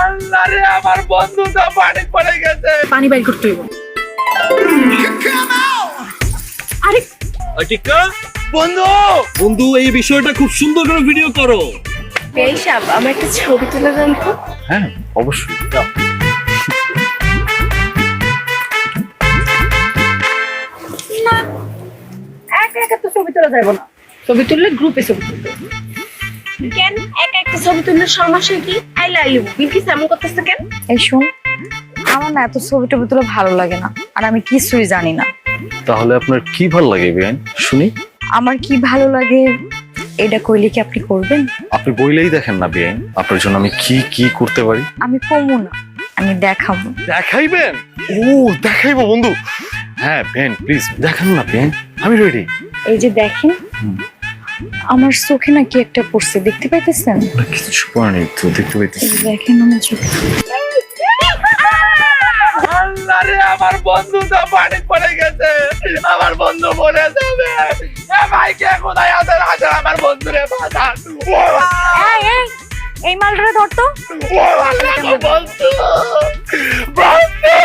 আল্লাহ রে, আমার বন্ধুটা পানি পড়ে গেছে। পানি বাইর করতে হইব। আরে টিকা বন্ধু, বন্ধু এই বিষয়টা খুব সুন্দর করে ভিডিও করো। বেশাব, আমার একটা ছবি তুলে দেন তো। হ্যাঁ অবশ্যই। না, একা একা তো ছবি তোলা যাবে না। ছবি তুললে গ্রুপে ছবি তুলতে হবে। কেন একা একটা ছবি তুললে সমস্যা কি? আইলা আইলু বিলকিস এমন করতেছে কেন? এই শোন, আমার না এত ছবি টবি তুলে ভালো লাগে না, আর আমি কিছুই জানি না। তাহলে আপনার কি ভালো লাগে বেন শুনি? আমার কি ভালো লাগে এটা কইলে কি আপনি করবেন? আপনি বইলেই দেখেন না বেন, আপনার জন্য আমি কি কি করতে পারি। আমি কমু না, আমি দেখাবো। দেখাইবেন? ও দেখাইবো বন্ধু। হ্যাঁ বেন প্লিজ দেখান না বেন, আমি রেডি। এই যে দেখেন, আমার চোখে না কি একটা পড়ছে, দেখতে পাইতেছেন? কিছু পড়ানি তো, দেখতে এই পাইতেছি। যে দেখেন আমার চোখে। আল্লাহ রে, আমার বন্ধুটা পানি পড়ে গেছে। আমার বন্ধু মরে যাবে। এ ভাই, কে কোথায় আছেন? আসেন আমার বন্ধুরে বাঁচান। এই এই এই মালটারে ধরতো। ও আল্লাহ গো, বন্ধু বন্ধু,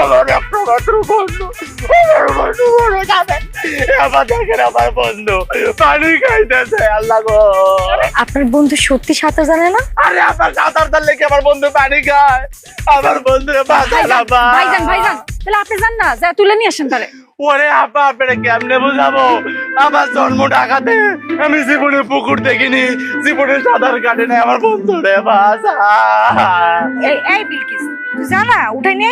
আমার একটা মাত্র বন্ধু, আমার বন্ধু মরে যাবে। এবার দেখেন আমার বন্ধু পানি খাইতেছে। আল্লাহ গো, আপনার বন্ধু সত্যি সাঁতার জানে না? আরে আমার সাঁতার তার লেগে আমার বন্ধু পানি খায়। আমার বন্ধুরে বাঁচান আপা। ভাইজান ভাইজান, তাহলে আপনি জান না, যা তুলে নিয়ে আসেন তারে। ওরে আপা, আপনারা কেমনে বুঝাবো? আমার জন্ম ঢাকাতে, আমি জীবনে পুকুর দেখিনি, জীবনে সাঁতার কাটে নাই। আমার বন্ধুরে বাঁচা। এই এই বিলকিস, তুই জানা উঠাই নে।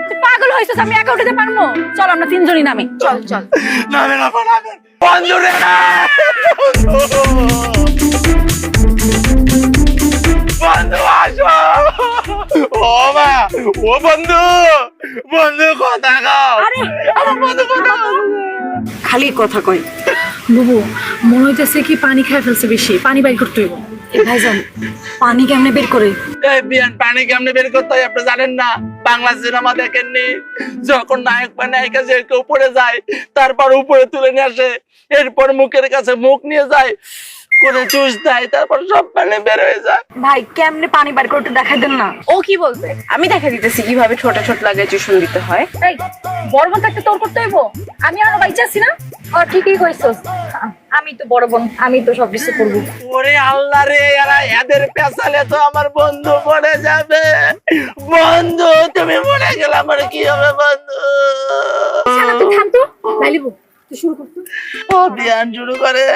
তুই পাগল হইছিস, আমি একা উঠাতে পারবো? চল আমরা তিনজনই নামি, চল চল। নামেন আপা, নামেন। বন্ধুরে বন্ধু আসো। ও মা, ও বন্ধু, বন্ধু কথা গাও। আমার বন্ধু কথা খালি কথা কয়। বুবু, মনে হইতেছে কি পানি খাই ফেলছে বেশি, পানি বাইর করতে হইব। ভাইজান, পানি কেমনে বের করে? এই বিয়ান, পানি কেমনে বের করতে হয় আপনি জানেন না? বাংলা সিনেমা দেখেননি? যখন নায়ক বা নায়িকা যে কেউ পড়ে যায়, তারপর উপরে তুলে নিয়ে আসে, এরপর মুখের কাছে মুখ নিয়ে যায়, করে চুষ দেয়, তারপর সব পানি বের হয়ে যায়। ভাই কেমনে পানি বের করতে দেখাই দেন না। ও কি বলবে? আমি দেখা দিতেছি কিভাবে ছোট ছোট লাগে চুষণ দিতে হয়। এই বড় বোন থাকতে তোর করতে হইব? আমি আর বাইচা আছি না? ও ঠিকই কইছস, আমি তো বড় বোন, আমি তো সব কিছু করব। ওরে আল্লাহ রে, এদের পেছালে তো আমার বন্ধু পড়ে যাবে। বন্ধু তুমি মরে গেলে আমার কি হবে বন্ধু? তুই থাম তো, লাইলিবু তুই শুরু কর তো। ও বিয়ান শুরু করে।